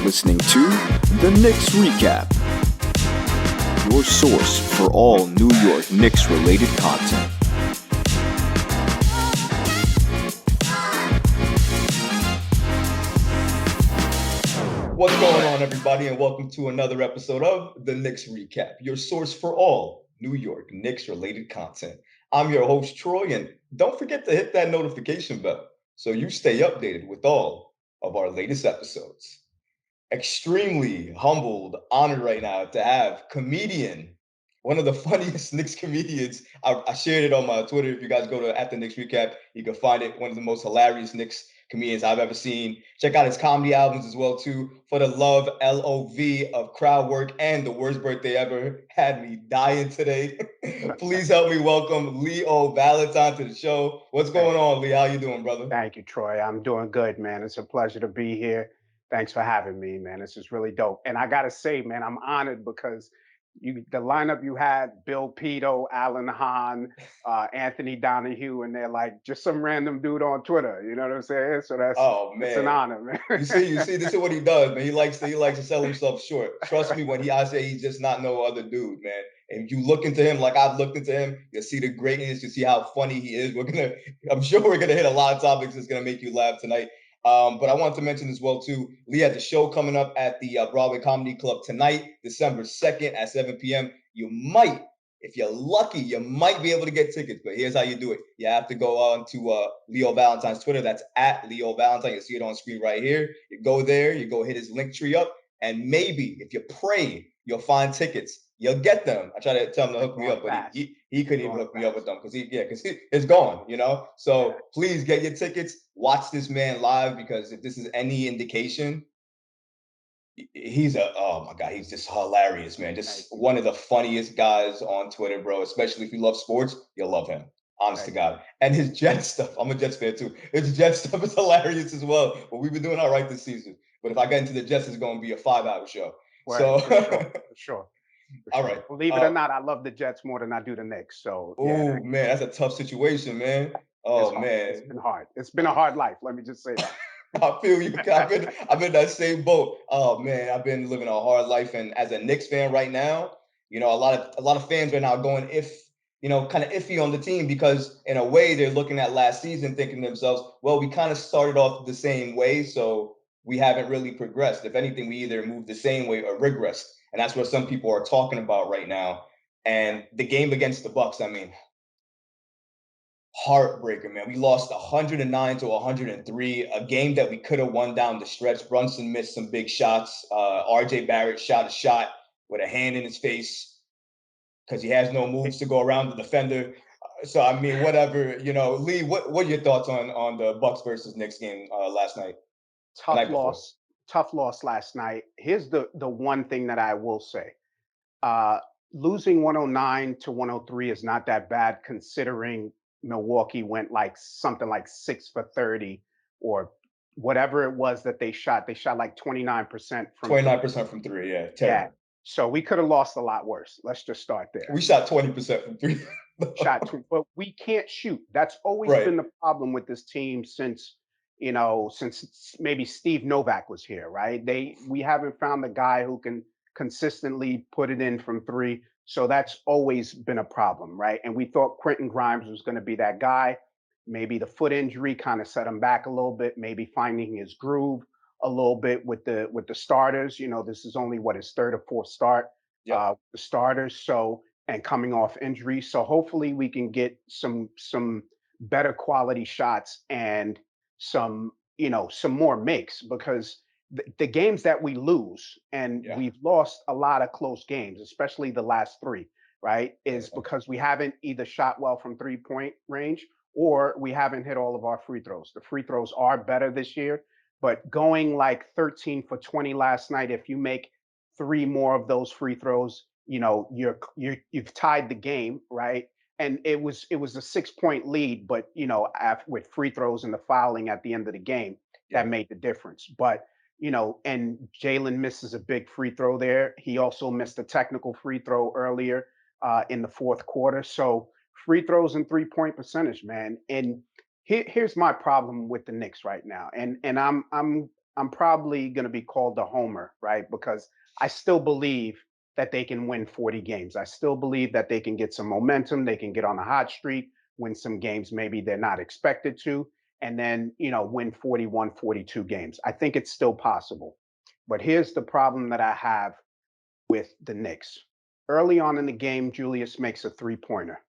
listening to The Knicks Recap, your source for all New York Knicks-related content. What's going on, everybody, and welcome to another episode of The Knicks Recap, your source for all New York Knicks-related content. I'm your host, Troy, and don't forget to hit that notification bell so you stay updated with all of our latest episodes. Extremely humbled, honored right now to have comedian, one of the funniest Knicks comedians. I shared it on my Twitter. If you guys go to @the Knicks Recap, you can find it. One of the most hilarious Knicks comedians I've ever seen. Check out his comedy albums as well too. For the love, LOV of crowd work and the worst birthday ever had me dying today. Please help me welcome Leo Valentine to the show. What's going on, Lee? How you doing, brother? Thank you, Troy. I'm doing good, man. It's a pleasure to be here. Thanks for having me, man. This is really dope. And I gotta say, man, I'm honored because the lineup you had, Bill Pito, Alan Hahn, Anthony Donahue, and they're like just some random dude on Twitter. You know what I'm saying? So Oh it's an man. honor, man. You see, this is what he does, man. He likes to sell himself short. Trust me when I say he's just not no other dude, man. And if you look into him like I've looked into him, you'll see the greatness, you see how funny he is. I'm sure we're gonna hit a lot of topics that's gonna make you laugh tonight. But I wanted to mention as well too, Lee has a show coming up at the Broadway Comedy Club tonight, December 2nd at 7 p.m. You might, if you're lucky, you might be able to get tickets. But here's how you do it: you have to go on to Leo Valentine's Twitter. That's at Leo Valentine. You'll see it on screen right here. You go there, you go hit his link tree up, and maybe if you pray, you'll find tickets. You'll get them. I try to tell him to hook me up, but he couldn't even hook me up with them because it's gone, you know. Yeah. So please get your tickets. Watch this man live because if this is any indication, he's oh my god, he's just hilarious, man. Just one of the funniest guys on Twitter, bro. Especially if you love sports, you'll love him. Honest to God. And his Jet stuff, I'm a Jets fan too. His Jet stuff is hilarious as well. But we've been doing all right this season. But if I get into the Jets, it's going to be a 5-hour show. Right, So, for sure. all right. Believe it or not, I love the Jets more than I do the Knicks. So yeah, Oh man, that's a tough situation, man. it's Oh hard. It's man. been hard. It's been a hard life. Let me just say that. I feel you. I'm in that same boat. Oh man, I've been living a hard life, and as a Knicks fan right now, you know, a lot of fans right now going kind of iffy on the team because in a way they're looking at last season thinking to themselves, well, we kind of started off the same way, so we haven't really progressed. If anything, we either moved the same way or regressed, and that's what some people are talking about right now. And the game against the Bucks, I mean, heartbreaker, man. We lost 109 to 103, a game that we could have won down the stretch. Brunson missed some big shots. RJ Barrett shot a shot with a hand in his face because he has no moves to go around the defender. So I mean, whatever, Lee. What are your thoughts on the Bucks versus Knicks game last night, the tough night before? loss, tough loss last night. Here's the one thing that I will say. Uh, Losing 109 to 103 is not that bad considering Milwaukee went like something like 6 for 30 or whatever it was that they shot. They shot like 29% from three. 29% from three, yeah, Yeah. terrible. So we could have lost a lot worse. Let's just start there. We shot 20% from three. But we can't shoot. That's always Right. been the problem with this team since maybe Steve Novak was here, right? We haven't found the guy who can consistently put it in from three. So that's always been a problem, right? And we thought Quentin Grimes was going to be that guy. Maybe the foot injury kind of set him back a little bit, maybe finding his groove a little bit with the starters. This is only what his third or fourth start, Yep. the starters. So and coming off injury. So hopefully we can get some better quality shots and some more makes because the games that we lose and Yeah. we've lost a lot of close games, especially the last three, right? Is because we haven't either shot well from 3-point range or we haven't hit all of our free throws. The free throws are better this year, but going like 13 for 20 last night, if you make three more of those free throws, you've tied the game, right? And it was a 6-point lead, but with free throws and the fouling at the end of the game, Yeah. that made the difference. But and Jalen misses a big free throw there. He also missed a technical free throw earlier in the fourth quarter. So free throws and 3-point percentage, man. And here's my problem with the Knicks right now. And I'm probably going to be called a homer, right? Because I still believe that they can win 40 games. I still believe that they can get some momentum, they can get on a hot streak, win some games maybe they're not expected to, and then, win 41, 42 games. I think it's still possible. But here's the problem that I have with the Knicks. Early on in the game, Julius makes a three-pointer.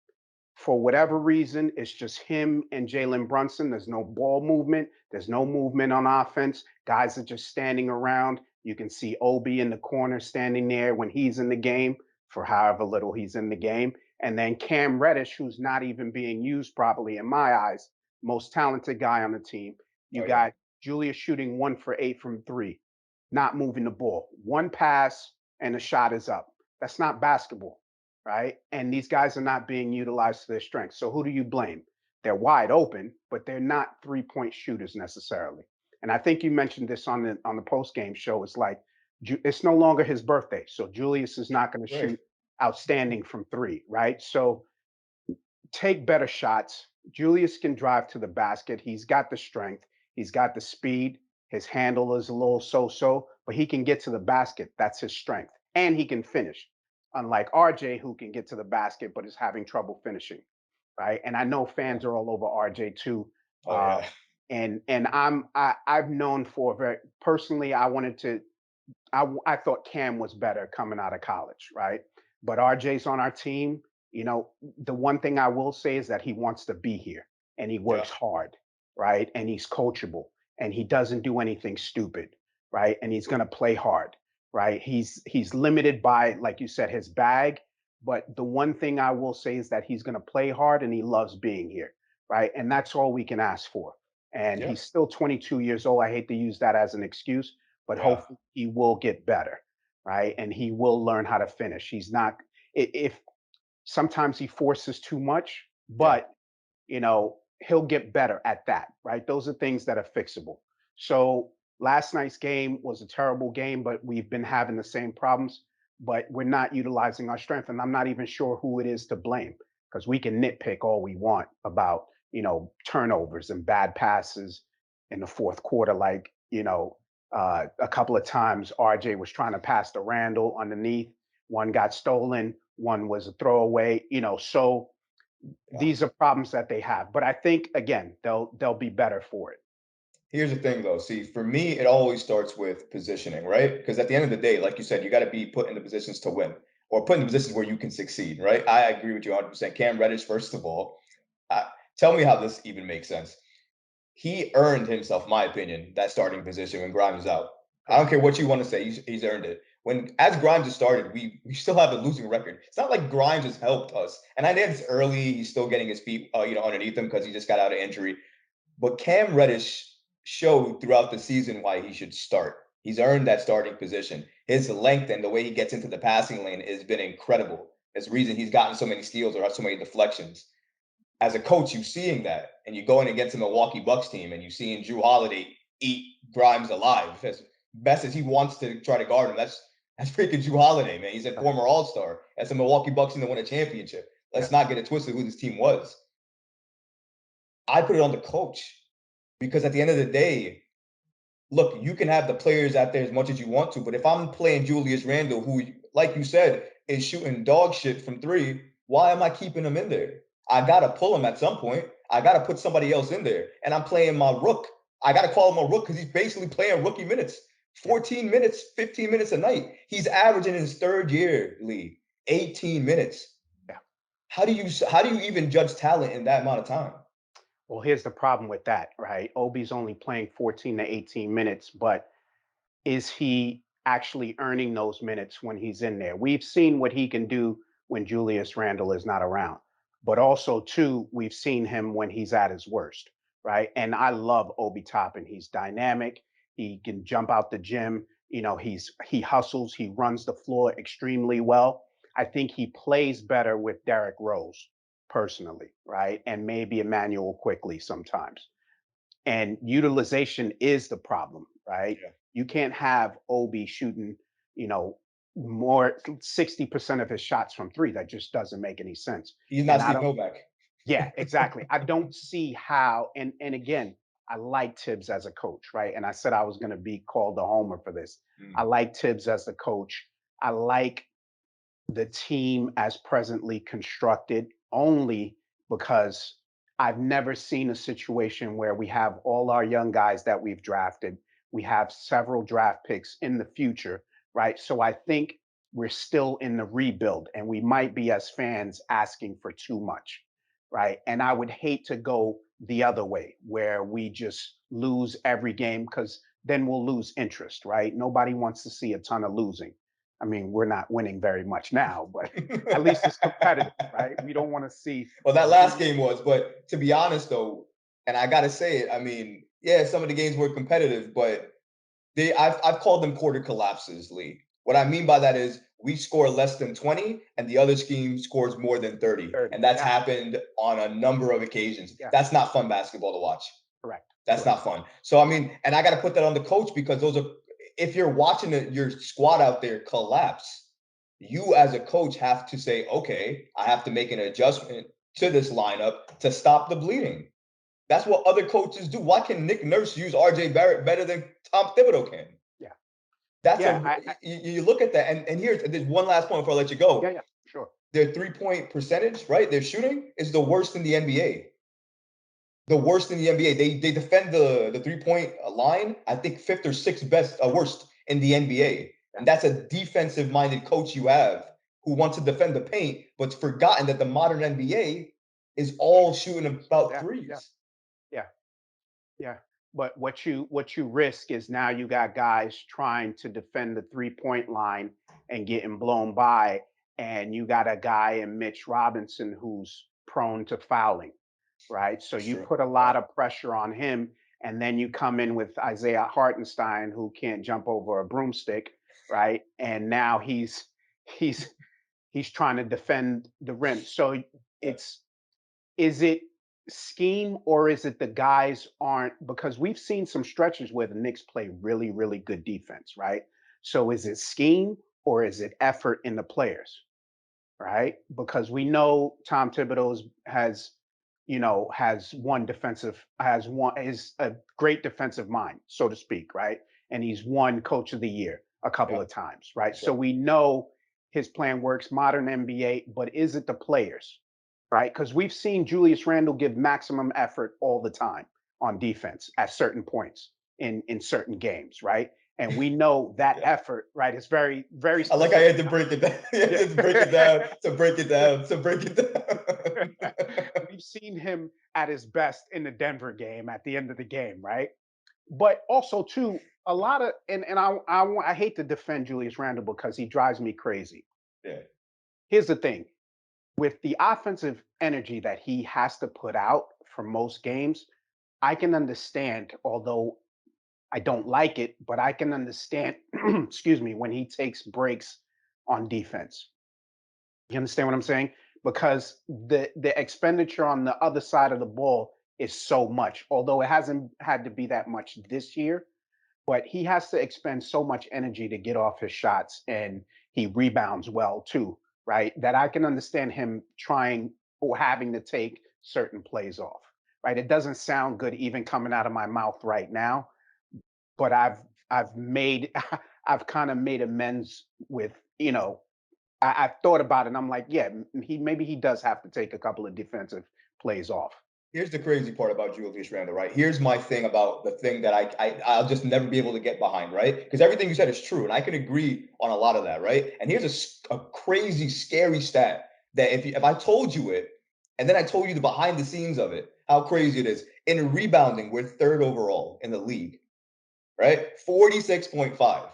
For whatever reason, it's just him and Jalen Brunson. There's no ball movement. There's no movement on offense. Guys are just standing around. You can see Obi in the corner standing there when he's in the game for however little he's in the game. And then Cam Reddish, who's not even being used properly in my eyes, most talented guy on the team. You Oh yeah. got Julius shooting 1 for 8 from three, not moving the ball. One pass and the shot is up. That's not basketball, right? And these guys are not being utilized to their strengths. So who do you blame? They're wide open, but they're not 3-point shooters necessarily. And I think you mentioned this on the post game show. It's like it's no longer his birthday, so Julius is not going to Right. shoot outstanding from three, right? So take better shots. Julius can drive to the basket. He's got the strength. He's got the speed. His handle is a little so-so, but he can get to the basket. That's his strength, and he can finish. Unlike RJ, who can get to the basket but is having trouble finishing, right? And I know fans are all over RJ too. Oh Uh, yeah. and I've known for very personally, I wanted to I thought Cam was better coming out of college, right? But RJ's on our team. The one thing I will say is that he wants to be here and he Yeah. works hard, right? And he's coachable and he doesn't do anything stupid, right? And he's going to play hard, right? He's limited by, like you said, his bag. But the one thing I will say is that he's going to play hard and he loves being here, right? And that's all we can ask for. And Yeah. he's still 22 years old. I hate to use that as an excuse, but Yeah. hopefully he will get better, right? And he will learn how to finish. He's not if sometimes he forces too much, Yeah. but he'll get better at that, right? Those are things that are fixable. So last night's game was a terrible game, but we've been having the same problems, but we're not utilizing our strength. And I'm not even sure who it is to blame because we can nitpick all we want about, turnovers and bad passes in the fourth quarter. Like, a couple of times RJ was trying to pass to Randall underneath. One got stolen, one was a throwaway, so Yeah. these are problems that they have. But I think again, they'll be better for it. Here's the thing though. See, for me, it always starts with positioning, right? Because at the end of the day, like you said, you got to be put in the positions to win or put in the positions where you can succeed, right? I agree with you 100%. Cam Reddish, first of all, uh, tell me how this even makes sense. He earned himself, my opinion, that starting position when Grimes is out. I don't Correct. care what you want to say, he's earned it. When as Grimes has started, we still have a losing record. It's not like Grimes has helped us. And I know it's early; he's still getting his feet, underneath him because he just got out of injury. But Cam Reddish showed throughout the season why he should start. He's earned that starting position. His length and the way he gets into the passing lane has been incredible. It's the reason he's gotten so many steals or so many deflections. As a coach, you seeing that, and you're going against a Milwaukee Bucks team, and you seeing Drew Holiday eat Grimes alive. As best as he wants to try to guard him, that's freaking Drew Holiday, man. He's a former All Star. That's the Milwaukee Bucks team that won a championship. Let's Yeah. not get it twisted who this team was. I put it on the coach because at the end of the day, look, you can have the players out there as much as you want to, but if I'm playing Julius Randle, who, like you said, is shooting dog shit from three, why am I keeping him in there? I gotta pull him at some point. I gotta put somebody else in there, and I'm playing my rook. I gotta call him a rook because he's basically playing rookie minutes, 14 minutes, 15 minutes a night. He's averaging in his third year, Lee, 18 minutes. Yeah. How do you even judge talent in that amount of time? Well, here's the problem with that, right? Obi's only playing 14 to 18 minutes, but is he actually earning those minutes when he's in there? We've seen what he can do when Julius Randle is not around, but also too, we've seen him when he's at his worst, right? And I love Obi Toppin. He's dynamic. He can jump out the gym. He hustles. He runs the floor extremely well. I think he plays better with Derrick Rose personally, right? And maybe Emmanuel quickly sometimes. And utilization is the problem, right? Yeah. You can't have Obi shooting, you know, more 60% of his shots from three. That just doesn't make any sense. He's And not I Steve don't, Novak. yeah, exactly. I don't see how, and again, I like Tibbs as a coach, right? And I said I was going to be called a homer for this. I Mm. like Tibbs as the coach. I like the team as presently constructed only because I've never seen a situation where we have all our young guys that we've drafted. We have several draft picks in the future, right? So I think we're still in the rebuild and we might be, as fans, asking for too much, right? And I would hate to go the other way where we just lose every game because then we'll lose interest, right? Nobody wants to see a ton of losing. I mean, we're not winning very much now, but at least it's competitive, right? We don't want to see. Well, that last game was, but to be honest though, and I gotta say it, I mean, yeah, some of the games were competitive, but I've called them quarter collapses, Lee. What I mean by that is we score less than 20 and the other team scores more than 30. 30. And that's Yeah, happened on a number of occasions. yeah, That's not fun basketball to watch. correct, That's correct. not fun. So I mean, and I got to put that on the coach because those are if you're watching your squad out there collapse, you as a coach have to say, okay, I have to make an adjustment to this lineup to stop the bleeding. That's what other coaches do. Why can Nick Nurse use RJ Barrett better than Tom Thibodeau can? Yeah, That's yeah, a you look at that, and there's one last point before I let you go. yeah, sure. Their 3-point percentage, right? Their shooting is the worst in the NBA. The worst in the NBA. They defend the 3-point line. I think fifth or sixth best, worst in the NBA. Yeah, And that's a defensive minded coach you have who wants to defend the paint, but's forgotten that the modern NBA is all shooting about yeah, yeah, threes. yeah, yeah. But what you risk is now you got guys trying to defend the 3-point line and getting blown by, and you got a guy in Mitch Robinson who's prone to fouling, right? So That's you true. put a Yeah. lot of pressure on him, and then you come in with Isaiah Hartenstein, who can't jump over a broomstick, right? And now he's he's trying to defend the rim. So Yeah. it's is it scheme or is it the guys aren't, because we've seen some stretches where the Knicks play really, really good defense, right? So is it scheme or is it effort in the players? Right? Because we know Tom Thibodeau has one is a great defensive mind, so to speak, right? And he's won Coach of the Year a couple Yeah. of times, right? That's So right. we know his plan works, modern NBA, but is it the players, right? Because we've seen Julius Randle give maximum effort all the time on defense at certain points in certain games, right? And we know that Yeah. effort, right, is very, very I like I specific. had to break it down. You had Yeah. to break it down to break it down to break it down. We've seen him at his best in the Denver game at the end of the game, right? But also too, a lot of and I hate to defend Julius Randle because he drives me crazy. Yeah. Here's the thing: with the offensive energy that he has to put out for most games, I can understand, although I don't like it, but I can understand, excuse me, when he takes breaks on defense. You understand what I'm saying? Because the expenditure on the other side of the ball is so much, although it hasn't had to be that much this year. But he has to expend so much energy to get off his shots, and he rebounds well too, right? That I can understand him trying or having to take certain plays off, right? It doesn't sound good even coming out of my mouth right now, but I've made I've kind of made amends with I've thought about it and I'm like, yeah, maybe he does have to take a couple of defensive plays off. Here's the crazy part about Julius Randle, right? Here's my thing about the thing that I'll just never be able to get behind, right? Because everything you said is true, and I can agree on a lot of that, right? And here's a crazy, scary stat that if I told you it, and then I told you the behind the scenes of it, how crazy it is. In rebounding, we're third overall in the league, right? 46.5.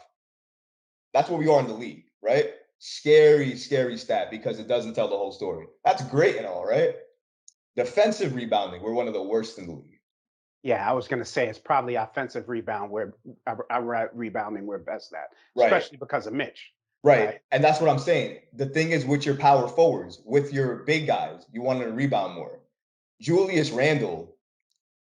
That's where we are in the league, right? Scary, scary stat because it doesn't tell the whole story. That's great and all, right? Defensive rebounding, we're one of the worst in the league. Yeah, I was going to say it's probably offensive rebound where rebounding we're best at, Right, especially because of Mitch, right. right? And that's what I'm saying. The thing is with your power forwards, with your big guys, you want to rebound more. Julius Randle,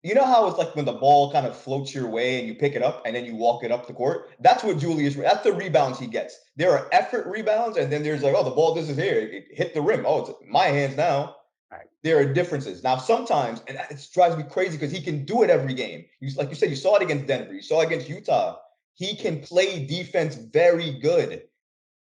you know how it's like when the ball kind of floats your way and you pick it up and then you walk it up the court? That's what that's the rebounds he gets. There are effort rebounds, and then there's like, oh, the ball, this is here. It hit the rim. Oh, it's my hands now. Right. there are differences. Now, sometimes, and it drives me crazy because he can do it every game. Like you said, you saw it against Denver. You saw it against Utah. He can play defense very good,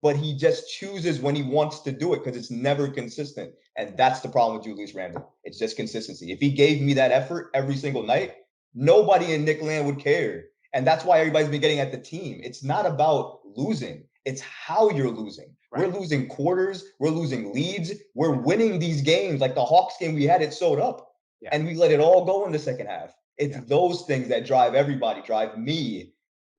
but he just chooses when he wants to do it because it's never consistent. And that's the problem with Julius Randle. It's just consistency. If he gave me that effort every single night, nobody in Nick Land would care. And that's why everybody's been getting at the team. It's not about losing. It's how you're losing. Right. We're losing quarters. We're losing leads. We're winning these games. Like the Hawks game we had, it sewed up. Yeah. And we let it all go in the second half. It's those things that drive everybody, drive me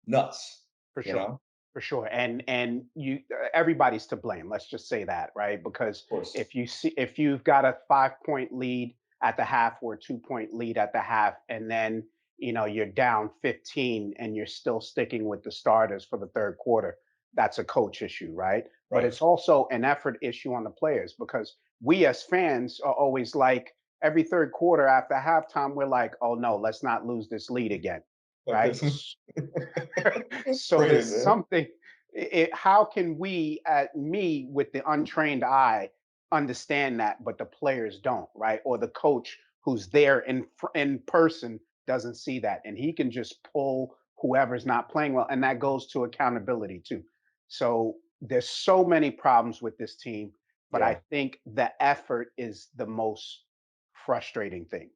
nuts. For sure. You know? For sure. And you everybody's to blame. Let's just say that, right? Because if you've got a 5-point lead at the half or a 2-point lead at the half, and then you're down 15 and you're still sticking with the starters for the third quarter, that's a coach issue, right? But it's also an effort issue on the players, because we as fans are always like, every third quarter after halftime, we're like, oh no, let's not lose this lead again. Right. So there's something. How can we, me with the untrained eye, understand that, but the players don't, right? Or the coach who's there in person doesn't see that, and he can just pull whoever's not playing well, and that goes to accountability too. So there's so many problems with this team, but I think the effort is the most frustrating thing.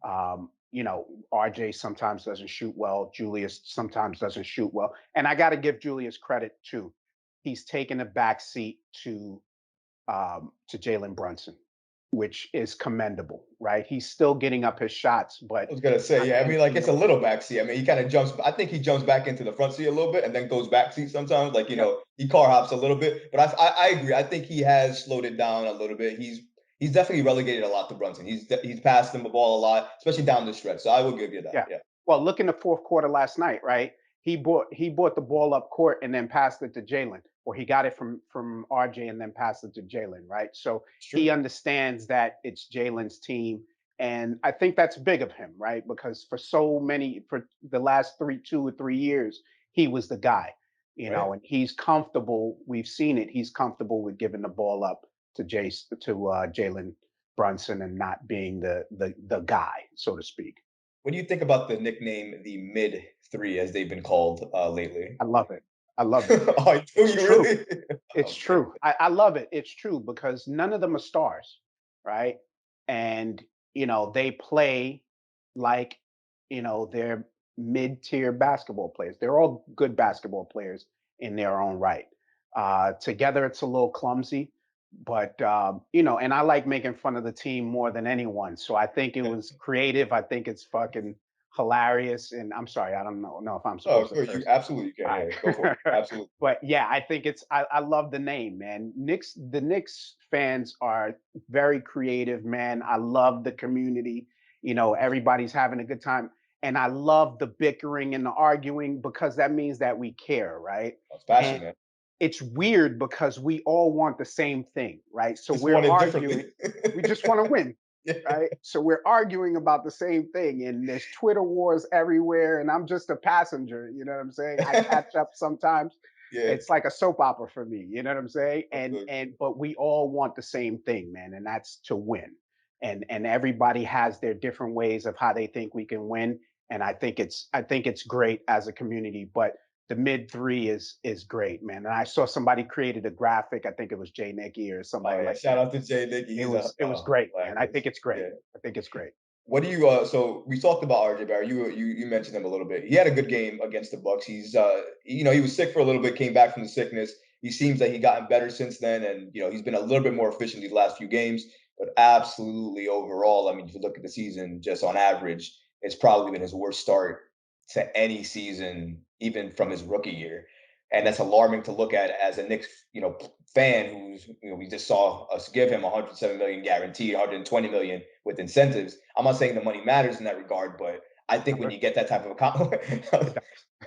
RJ sometimes doesn't shoot well. Julius sometimes doesn't shoot well. And I got to give Julius credit too. He's taken a back seat to Jalen Brunson, which is commendable, right? He's still getting up his shots, but I was gonna say, I mean, like it's a little backseat. I mean, he kind of jumps. I think he jumps back into the front seat a little bit and then goes backseat sometimes. Like he car hops a little bit. But I agree. I think he has slowed it down a little bit. He's definitely relegated a lot to Brunson. He's passed him the ball a lot, especially down the stretch. So I will give you that. Yeah. Well, look in the fourth quarter last night, right? He brought the ball up court and then passed it to Jalen, or he got it from RJ and then passed it to Jalen, right? So he understands that it's Jalen's team, and I think that's big of him, right? Because for the last 2 or 3 years, he was the guy, and he's comfortable. We've seen it. He's comfortable with giving the ball up to Jalen Brunson and not being the guy, so to speak. What do you think about the nickname, the mid three, as they've been called lately? I love it. I love it. Oh, do you really? It's true. I love it. It's true because none of them are stars, right? And they play like they're mid-tier basketball players. They're all good basketball players in their own right. Together, it's a little clumsy, but and I like making fun of the team more than anyone. So I think it was creative. I think it's fucking hilarious. And I'm sorry, I don't know if I'm supposed to. You absolutely can. Right. Go for it. Absolutely. But yeah, I think I love the name, man. The Knicks fans are very creative, man. I love the community. Everybody's having a good time. And I love the bickering and the arguing because that means that we care, right? That's passionate. It's weird because we all want the same thing, right? So we're arguing. We just want to win, right? So we're arguing about the same thing, and there's Twitter wars everywhere, and I'm just a passenger. You know what I'm saying? I catch up sometimes. Yeah. It's like a soap opera for me. You know what I'm saying? But we all want the same thing, man, and that's to win. And everybody has their different ways of how they think we can win, and I think it's great as a community, but the mid three is great, man. And I saw somebody created a graphic. I think it was Jay Nicky or somebody like Shout that. out to Jay Nicky. It was great, man. I think it's great. I think it's great. What do you so we talked about RJ Barrett. You mentioned him a little bit. He had a good game against the Bucks. He's he was sick for a little bit, came back from the sickness. He seems like he gotten better since then, and he's been a little bit more efficient these last few games. But absolutely overall, I mean, if you look at the season, just on average, it's probably been his worst start to any season, even from his rookie year. And that's alarming to look at as a Knicks, fan who's, we just saw us give him 107 million guaranteed, 120 million with incentives. I'm not saying the money matters in that regard, but I think when you get that type of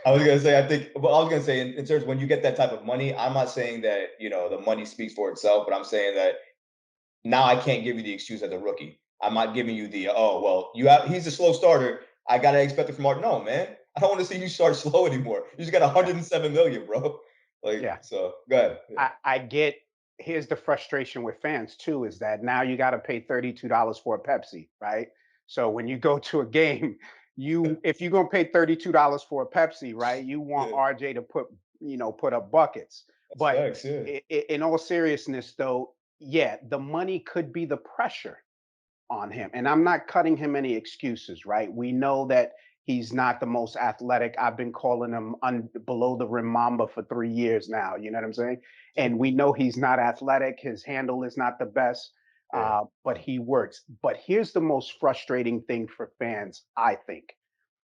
I was going to say in terms of when you get that type of money, I'm not saying that, the money speaks for itself, but I'm saying that now I can't give you the excuse as a rookie. I'm not giving you the, he's a slow starter. I got to expect it from Art. No, man. I don't want to see you start slow anymore. You just got 107 million, bro. So go ahead. I get here's the frustration with fans too is that now you got to pay $32 for a Pepsi, right? So when you go to a game, you if you're gonna pay $32 for a Pepsi, right? You want Yeah, RJ to put up buckets. that's But facts. Yeah, in all seriousness, though, yeah, the money could be the pressure on him. And I'm not cutting him any excuses, right? We know that he's not the most athletic. I've been calling him below the rim Mamba for 3 years now. You know what I'm saying? And we know he's not athletic. His handle is not the best, yeah, but he works. But here's the most frustrating thing for fans, I think,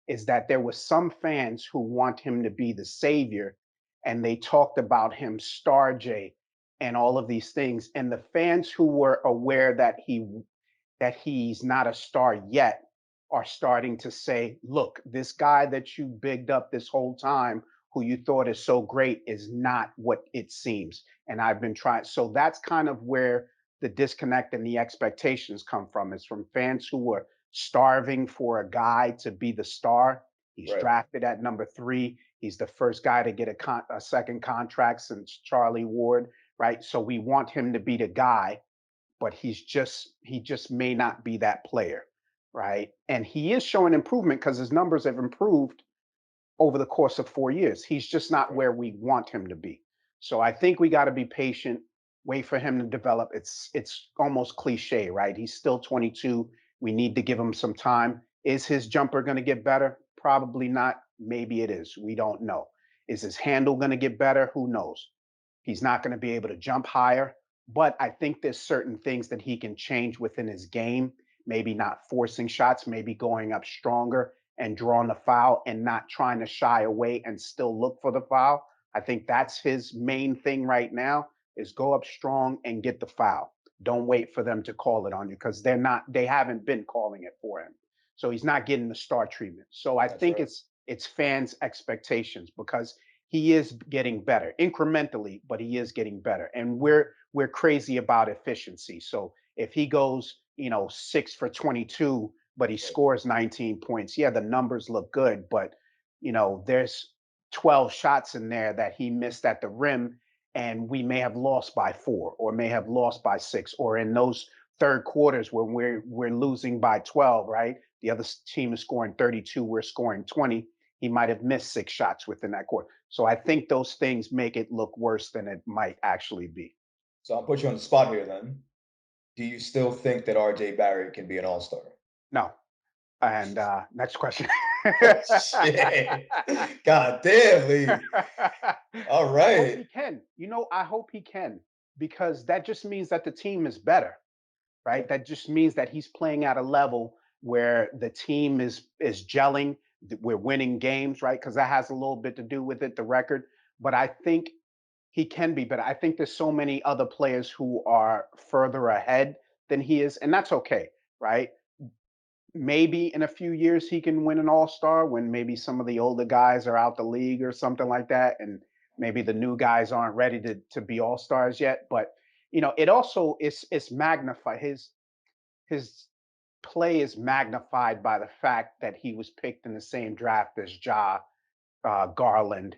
is that there were some fans who want him to be the savior, and they talked about him star J and all of these things. And the fans who were aware that he's not a star yet are starting to say, look, this guy that you bigged up this whole time, who you thought is so great, is not what it seems. And I've been trying. So that's kind of where the disconnect and the expectations come from. It's from fans who were starving for a guy to be the star. He's right. drafted at number 3. He's the first guy to get a second contract since Charlie Ward, right? So we want him to be the guy, but he just may not be that player, right? And he is showing improvement because his numbers have improved over the course of 4 years. He's just not Right. where we want him to be. So I think we got to be patient, wait for him to develop. It's almost cliche, right? He's still 22. We need to give him some time. Is his jumper going to get better? Probably not. Maybe it is. We don't know. Is his handle going to get better? Who knows? He's not going to be able to jump higher, but I think there's certain things that he can change within his game. Maybe not forcing shots, maybe going up stronger and drawing the foul and not trying to shy away and still look for the foul. I think that's his main thing right now is go up strong and get the foul. Don't wait for them to call it on you because they haven't been calling it for him. So he's not getting the star treatment. So I That's think right. it's fans' expectations because he is getting better incrementally, but he is getting better. And we're crazy about efficiency. So if he goes, 6 for 22, but he Right. scores 19 points, yeah, the numbers look good, but there's 12 shots in there that he missed at the rim, and we may have lost by 4 or may have lost by 6, or in those third quarters when we're losing by 12, right? The other team is scoring 32, we're scoring 20. He might have missed 6 shots within that quarter. So I think those things make it look worse than it might actually be. So I'll put you on the spot here then. Do you still think that RJ Barrett can be an all-star? No. And next question. Oh shit. God damn, Lee. All I hope right. he can. I hope he can because that just means that the team is better, Yeah. right? That just means that he's playing at a level where the team is gelling. We're winning games, right? Because that has a little bit to do with it, the record. But I think he can be better. I think there's so many other players who are further ahead than he is, and that's okay, right? Maybe in a few years he can win an all-star when maybe some of the older guys are out the league or something like that, and maybe the new guys aren't ready to be all-stars yet. But it also is magnified. His play is magnified by the fact that he was picked in the same draft as Garland,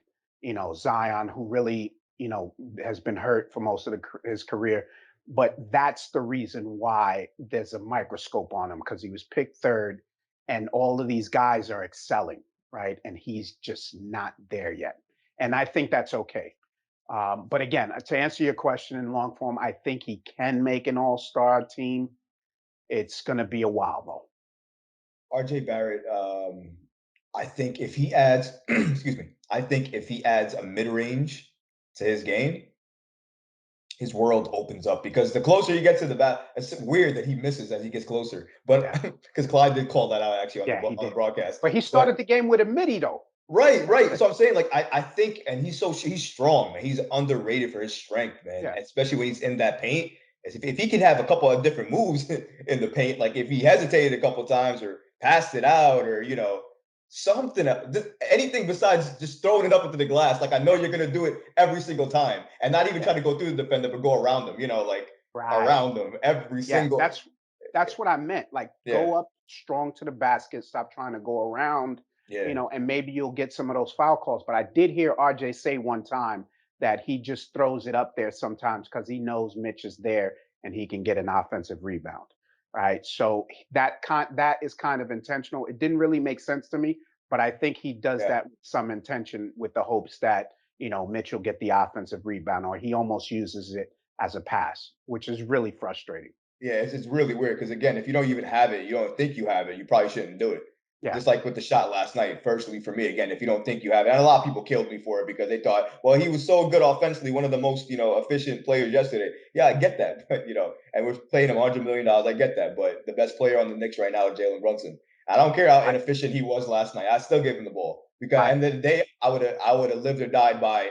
Zion, who really, has been hurt for most of his career. But that's the reason why there's a microscope on him because he was picked third, and all of these guys are excelling, right? And he's just not there yet. And I think that's okay. But again, to answer your question in long form, I think he can make an all-star team. It's going to be a while though. RJ Barrett, I think if he adds, excuse me, I think if he adds a mid range to his game, his world opens up because the closer you get to the bat, it's weird that he misses as he gets closer. But Yeah, because Clyde did call that out actually on yeah, he the did. broadcast. But he But started the game with a midi though. right, right. So I'm saying, like, I think, and he's strong, man. He's underrated for his strength, man. Yeah. Especially when he's in that paint. If he could have a couple of different moves in the paint, like if he hesitated a couple of times or passed it out, or something, anything besides just throwing it up into the glass. Like I know you're gonna do it every single time, and not even try Yeah. to go through the defender, but go around them. Like Right. around them every Yeah, single. that's what I meant. Like Yeah, go up strong to the basket, stop trying to go around, yeah, and maybe you'll get some of those foul calls. But I did hear RJ say one time that he just throws it up there sometimes because he knows Mitch is there and he can get an offensive rebound. Right. So that is kind of intentional. It didn't really make sense to me, but I think he does Yeah. that with some intention with the hopes that, Mitch will get the offensive rebound, or he almost uses it as a pass, which is really frustrating. Yeah, it's really weird because again, if you don't even have it, you don't think you have it, you probably shouldn't do it. Yeah. Just like with the shot last night, personally for me, again, if you don't think you have it, and a lot of people killed me for it because they thought, well, he was so good offensively, one of the most, efficient players yesterday. Yeah, I get that, but and we're paying him $100 million. I get that, but the best player on the Knicks right now is Jalen Brunson. I don't care how Right. inefficient he was last night. I still give him the ball because at Right. the end of the day, I would have lived or died by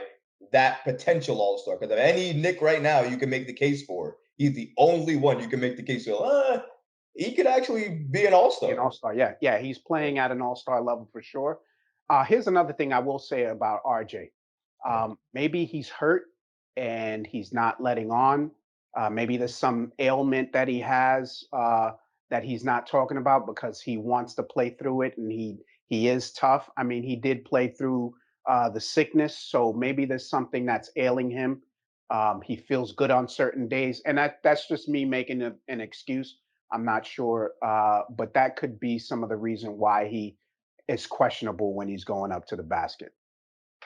that potential All Star. Because if any Nick right now, you can make the case for. He's the only one you can make the case for. He could actually be an All An Star. all-star, yeah, yeah, he's playing at an all-star level for sure. Here's another thing I will say about RJ. Maybe he's hurt and he's not letting on. Maybe there's some ailment that he has that he's not talking about because he wants to play through it, and he is tough. I mean, he did play through the sickness, so maybe there's something that's ailing him. He feels good on certain days, and that's just me making an excuse. I'm not sure, but that could be some of the reason why he is questionable when he's going up to the basket.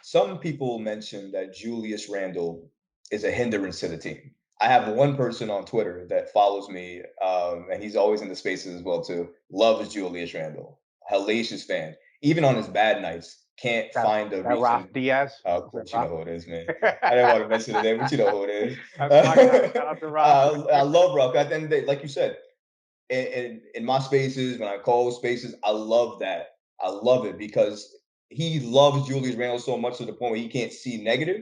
Some people mention that Julius Randle is a hindrance to the team. I have one person on Twitter that follows me, and he's always in the spaces as well too. Loves Julius Randle, hellacious fan. Even on his bad nights, can't That find a that Ralph reason. Diaz, Of is that course, you know Ralph? who it is, man. I didn't want to mention the name, but you know who it is. That's my guy. Shout out to Ralph. I love Rock. At the end of the day, like you said, in my spaces, when I call spaces, I love that. I love it because he loves Julius Randle so much to the point where he can't see negative,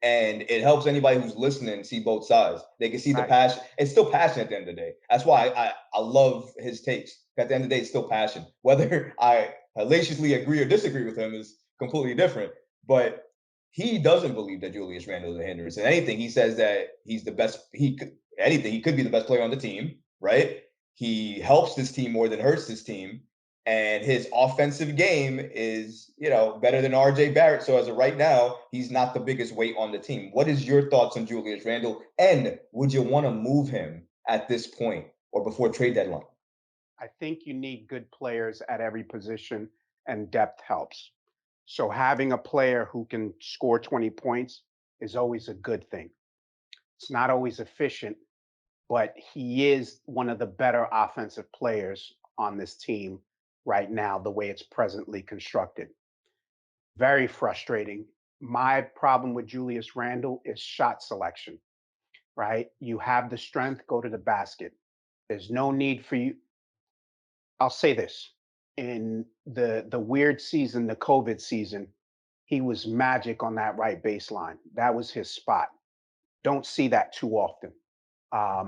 and it helps anybody who's listening see both sides. They can see the Right, passion. It's still passion at the end of the day. That's why I love his takes. At the end of the day, it's still passion. Whether I hellaciously agree or disagree with him is completely different. But he doesn't believe that Julius Randle is a hindrance. And anything, he says that he's the best. He could be the best player on the team, right? He helps this team more than hurts this team, and his offensive game is, better than RJ Barrett. So as of right now, he's not the biggest weight on the team. What is your thoughts on Julius Randle? And would you want to move him at this point or before trade deadline? I think you need good players at every position, and depth helps. So having a player who can score 20 points is always a good thing. It's not always efficient, but he is one of the better offensive players on this team right now, the way it's presently constructed. Very frustrating. My problem with Julius Randle is shot selection, right? You have the strength, go to the basket. There's no need for you. I'll say this. In the weird season, the COVID season, he was magic on that right baseline. That was his spot. Don't see that too often.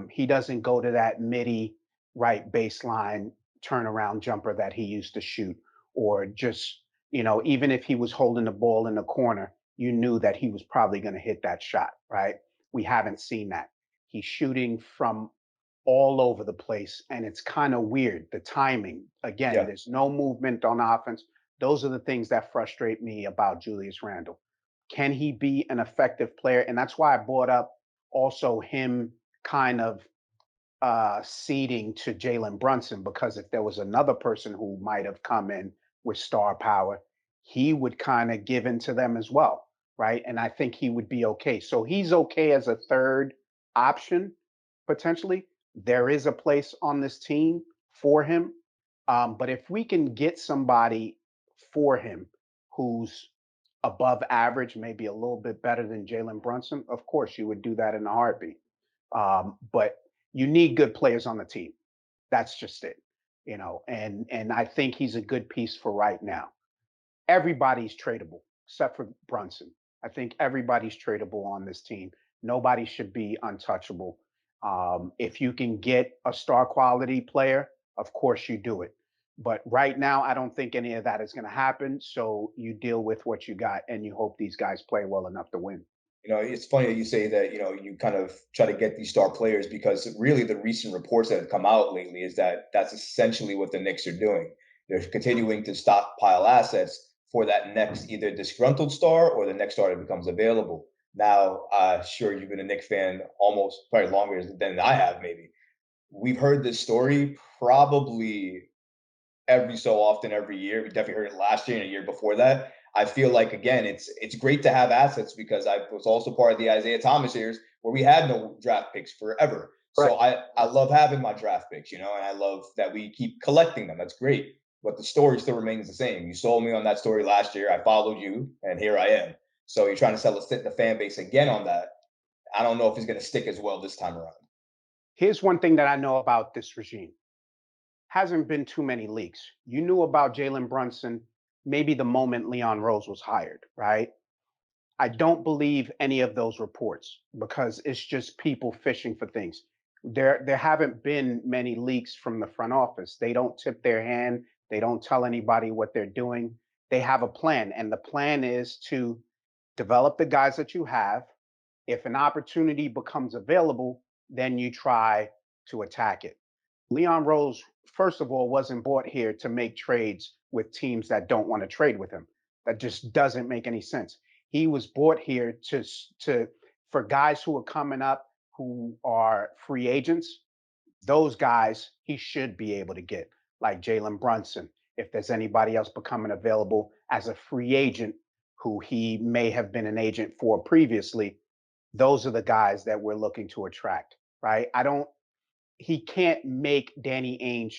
He doesn't go to that midi right baseline turnaround jumper that he used to shoot, or just, even if he was holding the ball in the corner, you knew that he was probably going to hit that shot, right? We haven't seen that. He's shooting from all over the place, and it's kind of weird. The timing, again, Yeah. there's no movement on offense. Those are the things that frustrate me about Julius Randle. Can he be an effective player? And that's why I brought up also him kind of ceding to Jalen Brunson, because if there was another person who might have come in with star power, he would kind of give in to them as well, right? And I think he would be okay. So he's okay as a third option potentially. There is a place on this team for him, but if we can get somebody for him who's above average, maybe a little bit better than Jalen Brunson, of course you would do that in a heartbeat. But you need good players on the team. That's just it, and I think he's a good piece for right now. Everybody's tradable except for Brunson. I think everybody's tradable on this team. Nobody should be untouchable. If you can get a star quality player, of course you do it. But right now, I don't think any of that is going to happen. So you deal with what you got, and you hope these guys play well enough to win. It's funny that you say that, you kind of try to get these star players because really the recent reports that have come out lately is that that's essentially what the Knicks are doing. They're continuing to stockpile assets for that next either disgruntled star or the next star that becomes available. Now, sure, you've been a Knicks fan almost probably longer than I have, maybe. We've heard this story probably every so often every year. We definitely heard it last year and a year before that. I feel like again, it's great to have assets because I was also part of the Isaiah Thomas years where we had no draft picks forever. So Right. I love having my draft picks, and I love that we keep collecting them. That's great. But the story still remains the same. You sold me on that story last year. I followed you, and here I am. So you're trying to sell the fan base again on that. I don't know if it's going to stick as well this time around. Here's one thing that I know about this regime. Hasn't been too many leaks. You knew about Jalen Brunson maybe the moment Leon Rose was hired, right? I don't believe any of those reports because it's just people fishing for things. There haven't been many leaks from the front office. They don't tip their hand. They don't tell anybody what they're doing. They have a plan, and the plan is to develop the guys that you have. If an opportunity becomes available, then you try to attack it. Leon Rose, first of all, wasn't brought here to make trades with teams that don't want to trade with him. That just doesn't make any sense. He was brought here to for guys who are coming up who are free agents. Those guys he should be able to get, like Jalen Brunson. If there's anybody else becoming available as a free agent who he may have been an agent for previously, those are the guys that we're looking to attract, right? I don't He can't make Danny Ainge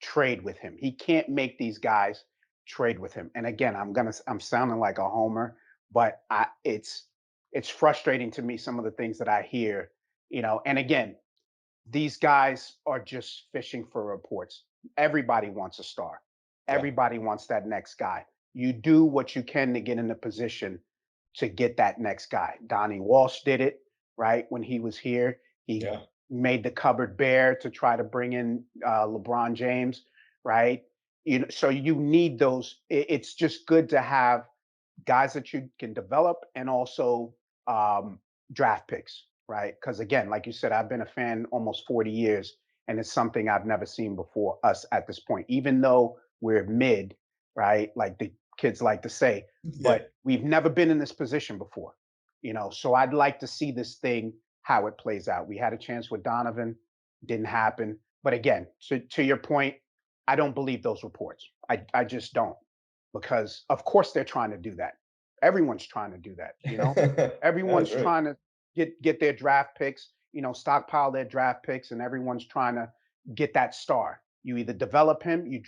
trade with him. He can't make these guys trade with him. And again, I'm sounding like a homer, but it's frustrating to me some of the things that I hear, and again, these guys are just fishing for reports. Everybody wants a star. Yeah. Everybody wants that next guy. You do what you can to get in a position to get that next guy. Donnie Walsh did it, right? When he was here, he Yeah. made the cupboard bare to try to bring in LeBron James, right? So you need those. It's just good to have guys that you can develop and also um, draft picks, right? Because again, like you said, I've been a fan almost 40 years, and it's something I've never seen before us at this point. Even though we're mid, right? Like the kids like to say, Yeah. but we've never been in this position before, So I'd like to see this thing how it plays out. We had a chance with Donovan, didn't happen. But again, to your point, I don't believe those reports. I just don't because of course they're trying to do that. Everyone's trying to do that. That's Everyone's right. trying to get their draft picks, stockpile their draft picks, and everyone's trying to get that star. You either develop him, you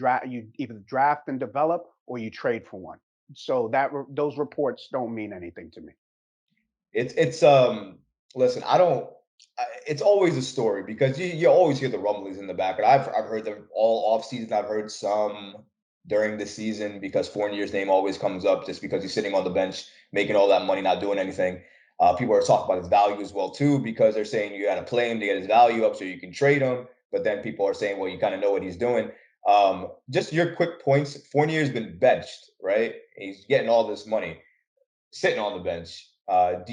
either draft and develop, or you trade for one. So those reports don't mean anything to me. It's listen, I don't it's always a story because you always hear the rumblings in the back, but I've heard them all off season. I've heard some during the season because Fournier's name always comes up just because he's sitting on the bench making all that money, not doing anything. People are talking about his value as well too because they're saying you got to play him to get his value up so you can trade him. But then people are saying, well, you kind of know what he's doing. Just your quick points. Fournier's been benched, right? He's getting all this money sitting on the bench. What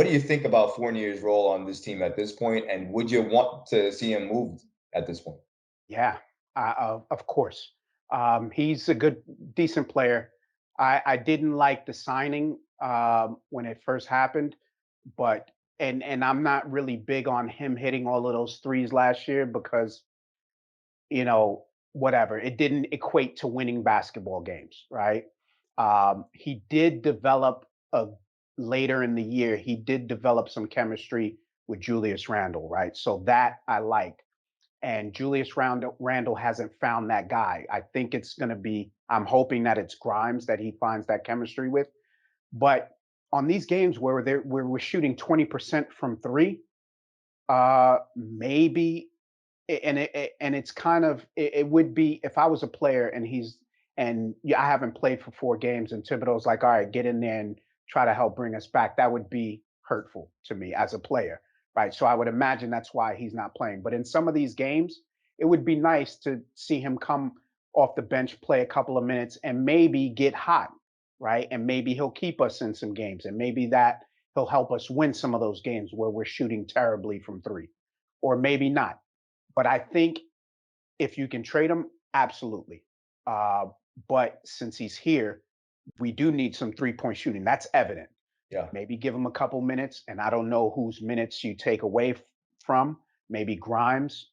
do you think about Fournier's role on this team at this point, and would you want to see him moved at this point? Yeah, of course. He's a good, decent player. I didn't like the signing when it first happened, but and I'm not really big on him hitting all of those threes last year because you know whatever it didn't equate to winning basketball games, right? He did develop a later in the year. He did develop some chemistry with Julius Randle, right? So that I liked and Julius Randle hasn't found that guy. I think it's going to be, I'm hoping that it's Grimes that he finds that chemistry with. But on these games where we're shooting 20% from three, maybe, and it's kind of, it would be if I was a player and yeah, I haven't played for 4 games and Thibodeau's like, all right, get in there and try to help bring us back. That would be hurtful to me as a player, right? So I would imagine that's why he's not playing. But in some of these games, it would be nice to see him come off the bench, play a couple of minutes, and maybe get hot, right? And maybe he'll keep us in some games, and maybe that he'll help us win some of those games where we're shooting terribly from three, or maybe not. But I think if you can trade him, absolutely. Uh, but since he's here, we do need some 3-point shooting. That's evident. Yeah. Maybe give him a couple minutes, and I don't know whose minutes you take away from. Maybe Grimes.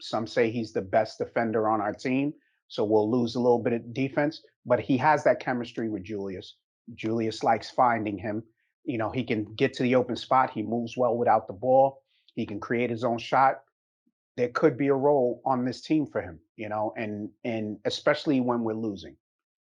Some say he's the best defender on our team, so we'll lose a little bit of defense. But he has that chemistry with Julius. Julius likes finding him. He can get to the open spot. He moves well without the ball. He can create his own shot. There could be a role on this team for him, and especially when we're losing,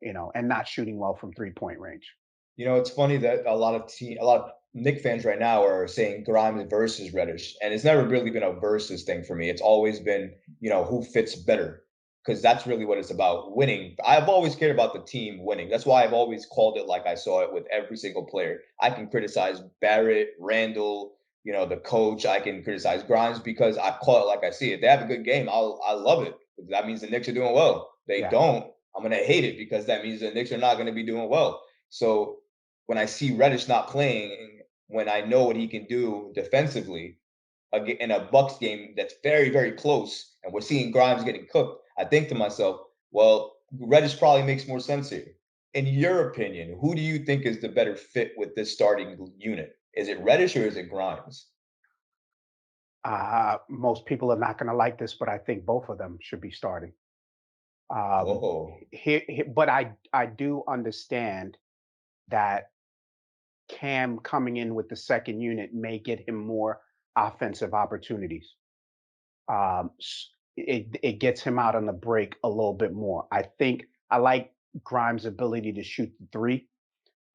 and not shooting well from 3-point range. It's funny that a lot of Knick fans right now are saying Grimes versus Reddish, and it's never really been a versus thing for me. It's always been, who fits better, because that's really what it's about, winning. I've always cared about the team winning. That's why I've always called it like I saw it with every single player. I can criticize Barrett, Randall, the coach. I can criticize Grimes because I call it like I see it. They have a good game. I love it. That means the Knicks are doing well. They Yeah. don't. I'm gonna hate it because that means the Knicks are not going to be doing well. So when I see Reddish not playing, when I know what he can do defensively in a Bucks game that's very, very close, and we're seeing Grimes getting cooked, I think to myself, well, Reddish probably makes more sense here. In your opinion, who do you think is the better fit with this starting unit? Is it Reddish or is it Grimes? Most people are not going to like this, but I think both of them should be starting. Um, Oh, but I do understand that Cam coming in with the second unit may get him more offensive opportunities. It gets him out on the break a little bit more. I think I like Grimes' ability to shoot the three.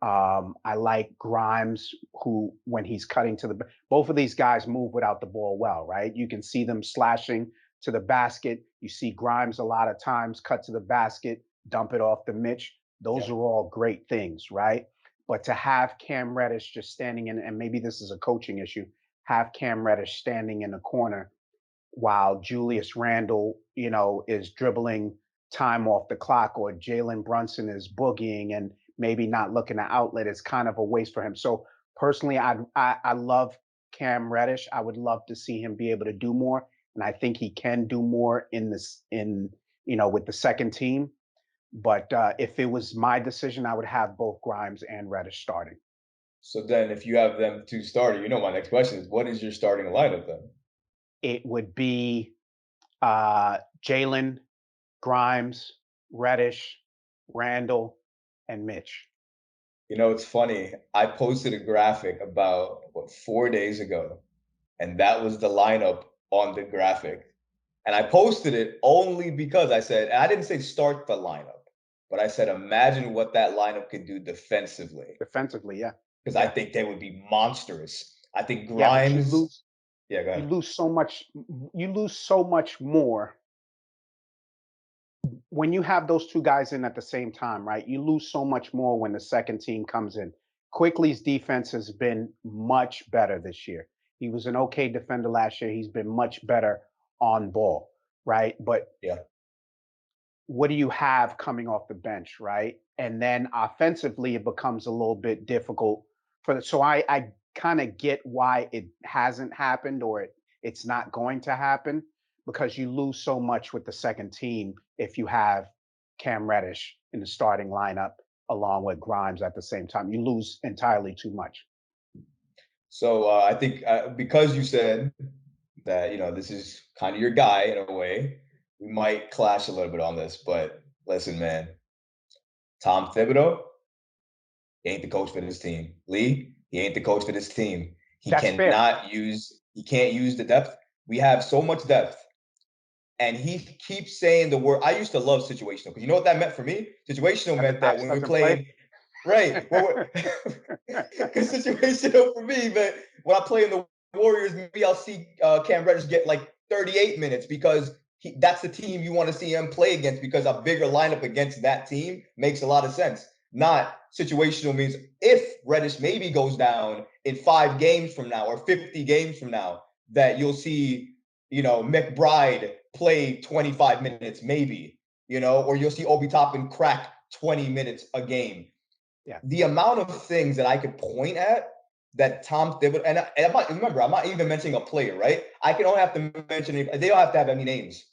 I like Grimes, who, when he's cutting to both of these guys move without the ball well, right? You can see them slashing to the basket. You see Grimes a lot of times cut to the basket, dump it off to Mitch. Those yeah. are all great things, right? But to have Cam Reddish just standing in, and maybe this is a coaching issue, have Cam Reddish standing in the corner while Julius Randle, is dribbling time off the clock, or Jalen Brunson is boogieing and maybe not looking to outlet, is kind of a waste for him. So personally, I love Cam Reddish. I would love to see him be able to do more, and I think he can do more with the second team. But if it was my decision, I would have both Grimes and Reddish starting. So then if you have them two starting, my next question is, what is your starting lineup then? It would be Jalen, Grimes, Reddish, Randall, and Mitch. It's funny. I posted a graphic about 4 days ago, and that was the lineup on the graphic. And I posted it only because I said, and I didn't say start the lineup, but I said, imagine what that lineup could do defensively, Defensively, yeah. because I Yeah. think they would be monstrous. I think Yeah, but Grimes, yeah, go you ahead. lose so much you lose so much more when you have those two guys in at the same time, right? You lose so much more when the second team comes in. Quickly's defense has been much better this year. He was an okay defender last year. He's been much better on ball, right? But Yeah. what do you have coming off the bench, right? And then offensively, it becomes a little bit difficult so I kind of get why it hasn't happened, or it's not going to happen, because you lose so much with the second team if you have Cam Reddish in the starting lineup along with Grimes at the same time. You lose entirely too much. So I think because you said that, this is kind of your guy in a way, we might clash a little bit on this, but listen, man, Tom Thibodeau, he ain't the coach for this team. Lee, he ain't the coach for this team. That's fair. He can't use the depth. We have so much depth. And he keeps saying the word. I used to love situational, because you know what that meant for me? Situational That the meant that Max when we're doesn't play. playing, right? Because situational for me, but when I play in the Warriors, maybe I'll see Cam Reddish get like 38 minutes, because that's the team you want to see him play against, because a bigger lineup against that team makes a lot of sense. Not situational means if Reddish maybe goes down in 5 games from now or 50 games from now, that you'll see, McBride play 25 minutes, maybe, or you'll see Obi Toppin crack 20 minutes a game. Yeah. The amount of things that I could point at that Tom Thibodeau, and remember, I'm not even mentioning a player, right? I can only have to mention, they don't have to have any names.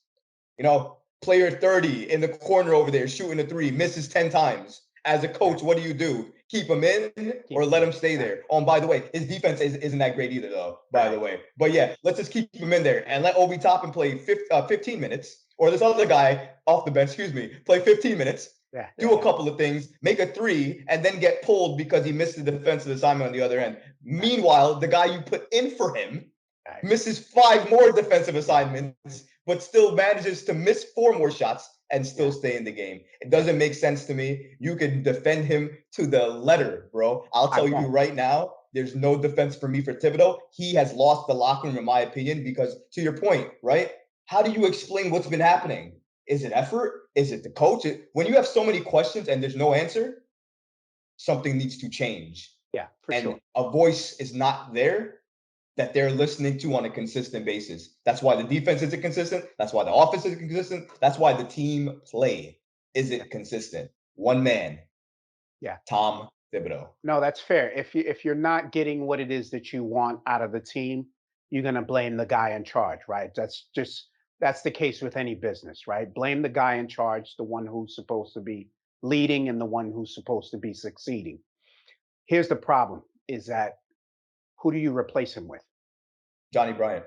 Player 30 in the corner over there shooting a three, misses 10 times. As a coach, what do? keep him in or let him stay there. Oh, and by the way, his defense isn't that great either, though, by the way. But yeah, let's just keep him in there and let Obi Toppin play 15 minutes, or this other guy off the bench, play 15 minutes, do a couple of things, make a three, and then get pulled because he missed the defensive assignment on the other end. Meanwhile, the guy you put in for him misses 5 more defensive assignments, but still manages to miss 4 more shots and still stay in the game. It doesn't make sense to me. You can defend him to the letter, bro. I'll tell you right now, there's no defense for me for Thibodeau. He has lost the locker room, in my opinion, because to your point, right? How do you explain what's been happening? Is it effort? Is it the coach? When you have so many questions and there's no answer, something needs to change. Yeah, for sure. A voice is not there that they're listening to on a consistent basis. That's why the defense isn't consistent. That's why the offense isn't consistent. That's why the team play isn't consistent. One man. Yeah. Tom Thibodeau. No, that's fair. If you're not getting what it is that you want out of the team, you're gonna blame the guy in charge, right? That's the case with any business, right? Blame the guy in charge, the one who's supposed to be leading and the one who's supposed to be succeeding. Here's the problem: is that who do you replace him with? Johnny Bryant.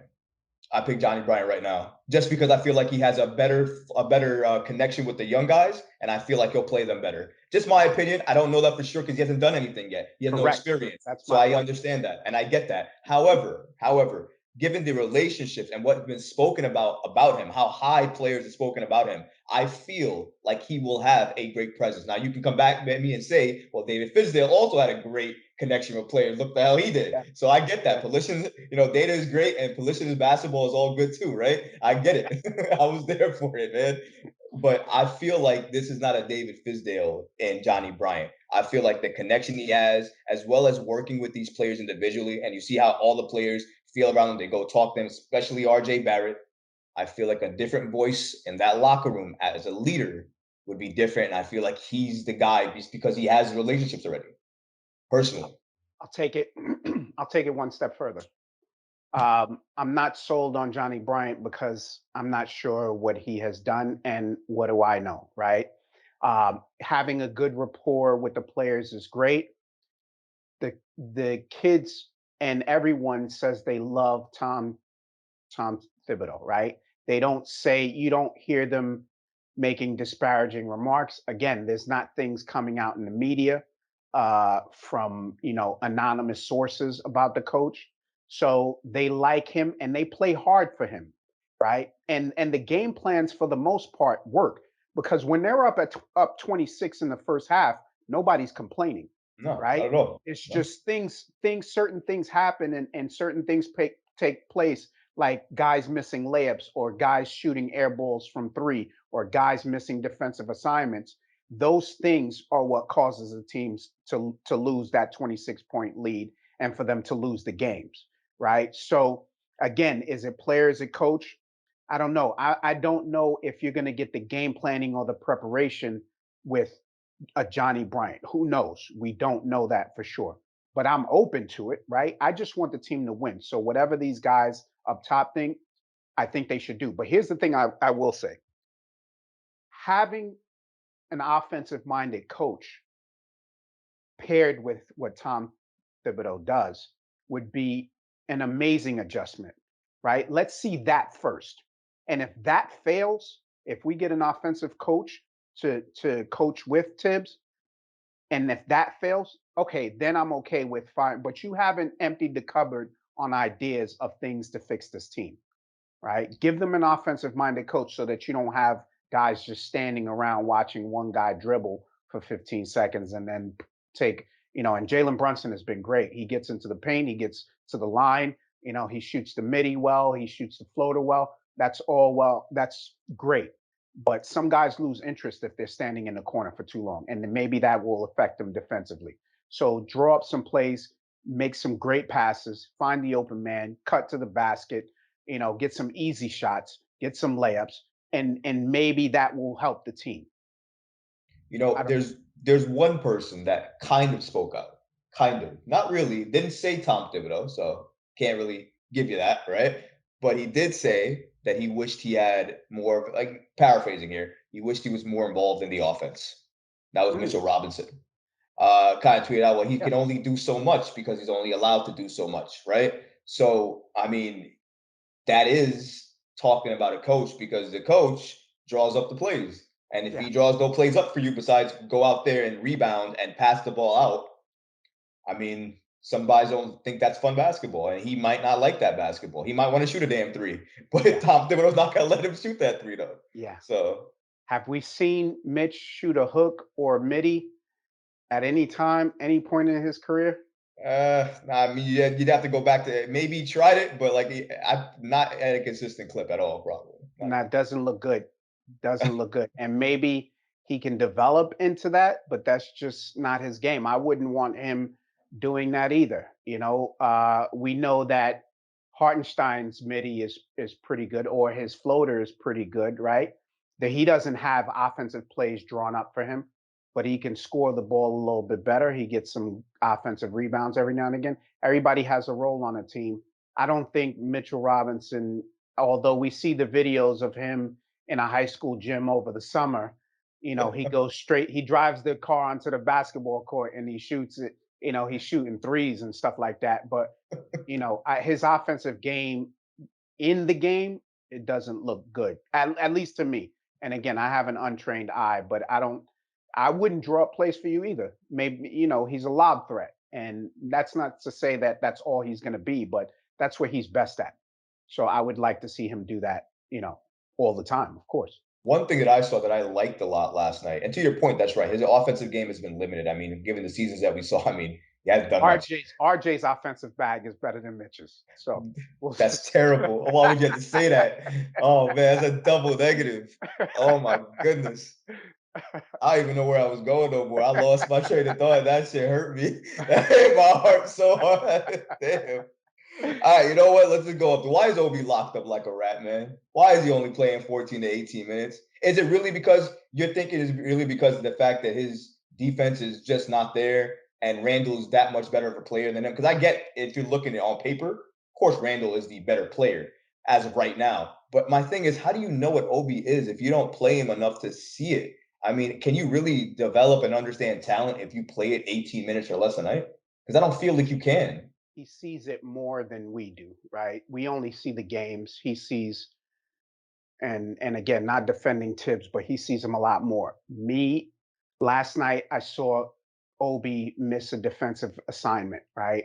I pick Johnny Bryant right now, just because I feel like he has a better connection with the young guys, and I feel like he'll play them better. Just my opinion. I don't know that for sure because he hasn't done anything yet. He has no experience, so I understand that, and I get that. However, given the relationships and what's been spoken about him, how high players have spoken about him, I feel like he will have a great presence. Now, you can come back at me and say, well, David Fizdale also had a great connection with players. Look the hell he did. Yeah. So I get that. Pollution, data is great, and Pollution's basketball is all good too, right? I get it. I was there for it, man. But I feel like this is not a David Fizdale and Johnny Bryant. I feel like the connection he has, as well as working with these players individually, and you see how all the players feel around them. They go talk to them, especially RJ Barrett. I feel like a different voice in that locker room as a leader would be different. And I feel like he's the guy just because he has relationships already. Personally. I'll take it. I'll take it one step further. I'm not sold on Johnny Bryant because I'm not sure what he has done and what do I know, right? Having a good rapport with the players is great. The kids and everyone says they love Tom Thibodeau, right? They don't say, you don't hear them making disparaging remarks. Again, there's not things coming out in the media from anonymous sources about the coach. So they like him and they play hard for him, right? And the game plans for the most part work because when they're up 26 in the first half, nobody's complaining. No, right? not at all. It's just certain things happen and certain things take place, like guys missing layups or guys shooting air balls from 3 or guys missing defensive assignments. Those things are what causes the teams to lose that 26-point lead and for them to lose the games, right? So again, is it player, is it coach? I don't know. I don't know if you're going to get the game planning or the preparation with a Johnny Bryant. Who knows? We don't know that for sure. But I'm open to it, right? I just want the team to win. So whatever these guys up top think, I think they should do. But here's the thing I will say. Having an offensive minded coach paired with what Tom Thibodeau does would be an amazing adjustment, right? Let's see that first. And if that fails, if we get an offensive coach to coach with Tibbs, and if that fails, okay, then I'm okay with fine. But you haven't emptied the cupboard on ideas of things to fix this team, right? Give them an offensive minded coach so that you don't have guys just standing around watching one guy dribble for 15 seconds and then take, and Jalen Brunson has been great. He gets into the paint, he gets to the line, he shoots the midi well, he shoots the floater well. That's all well, that's great. But some guys lose interest if they're standing in the corner for too long, and then maybe that will affect them defensively. So draw up some plays, make some great passes, find the open man, cut to the basket, get some easy shots, get some layups, and maybe that will help the team. There's one person that kind of spoke up, not really, didn't say Tom Thibodeau, so can't really give you that, right? But he did say that he wished he had more of, like, paraphrasing here, he wished he was more involved in the offense. That was Mitchell Robinson. kind of tweeted out, well, he Yeah. can only do so much because he's only allowed to do so much, right? So, I mean, that is talking about a coach because the coach draws up the plays. And if Yeah. he draws no plays up for you besides go out there and rebound and pass the ball out, I mean, some guys don't think that's fun basketball, and he might not like that basketball. He might want to shoot a damn three, but Yeah. Tom Thibodeau's not going to let him shoot that three, though. Yeah. So, Have we seen Mitch shoot a hook or midi at any time, any point in his career? nah, I mean, you'd have to go back to maybe he tried it, but like, not at a consistent clip at all, probably. And that doesn't look good. Doesn't look good. And maybe he can develop into that, but that's just not his game. I wouldn't want him doing that either. We know that Hartenstein's midi is pretty good, or his floater is pretty good, right? That he doesn't have offensive plays drawn up for him, but he can score the ball a little bit better. He gets some offensive rebounds every now and again. Everybody has a role on a team. I don't think Mitchell Robinson, although we see the videos of him in a high school gym over the summer, he goes straight, he drives the car onto the basketball court and he shoots it. He's shooting threes and stuff like that. But, his offensive game in the game, it doesn't look good, at least to me. And again, I have an untrained eye, but I wouldn't draw up plays for you either. Maybe, he's a lob threat. And that's not to say that that's all he's going to be, but that's where he's best at. So I would like to see him do that, all the time, of course. One thing that I saw that I liked a lot last night, and to your point, that's right. His offensive game has been limited. I mean, given the seasons that we saw, I mean, he hasn't done much. RJ's offensive bag is better than Mitch's. So we'll That's just terrible. Why would you have to say that? Oh man, that's a double negative. Oh my goodness. I don't even know where I was going no more. I lost my train of thought. That shit hurt me. That hit my heart so hard. Damn. All right, you know what? Let's just go up. Why is Obi locked up like a rat, man? Why is he only playing 14 to 18 minutes? Is it really because you're thinking is really because of the fact that his defense is just not there and Randall's that much better of a player than him? Because I get if you're looking at it on paper, of course Randall is the better player as of right now. But my thing is, how do you know what Obi is if you don't play him enough to see it? I mean, can you really develop and understand talent if you play it 18 minutes or less a night? Because I don't feel like you can. he sees it more than we do, right? We only see the games. He sees, and again, not defending Tibbs, but he sees them a lot more. Me, last night I saw Obi miss a defensive assignment, right?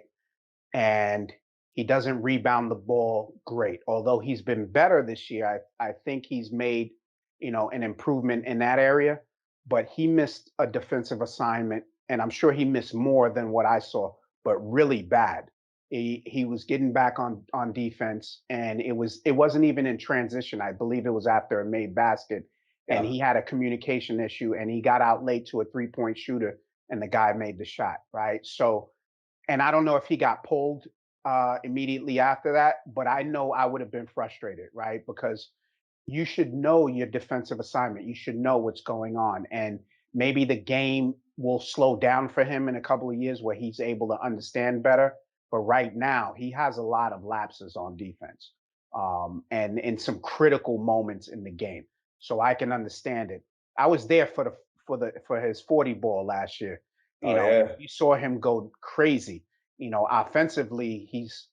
And he doesn't rebound the ball great. Although he's been better this year, I think he's made, an improvement in that area. But he missed a defensive assignment, and I'm sure he missed more than what I saw, but really bad. He was getting back on defense, and it wasn't even in transition. I believe it was after a made basket, and Yeah. he had a communication issue, and he got out late to a 3-point shooter, and the guy made the shot, right? So, and I don't know if he got pulled immediately after that, but I know I would have been frustrated, right? Because you should know your defensive assignment. You should know what's going on. And maybe the game will slow down for him in a couple of years where he's able to understand better. But right now, he has a lot of lapses on defense and in some critical moments in the game. So I can understand it. I was there for his 40 ball last year. Oh yeah. You saw him go crazy. Offensively, He's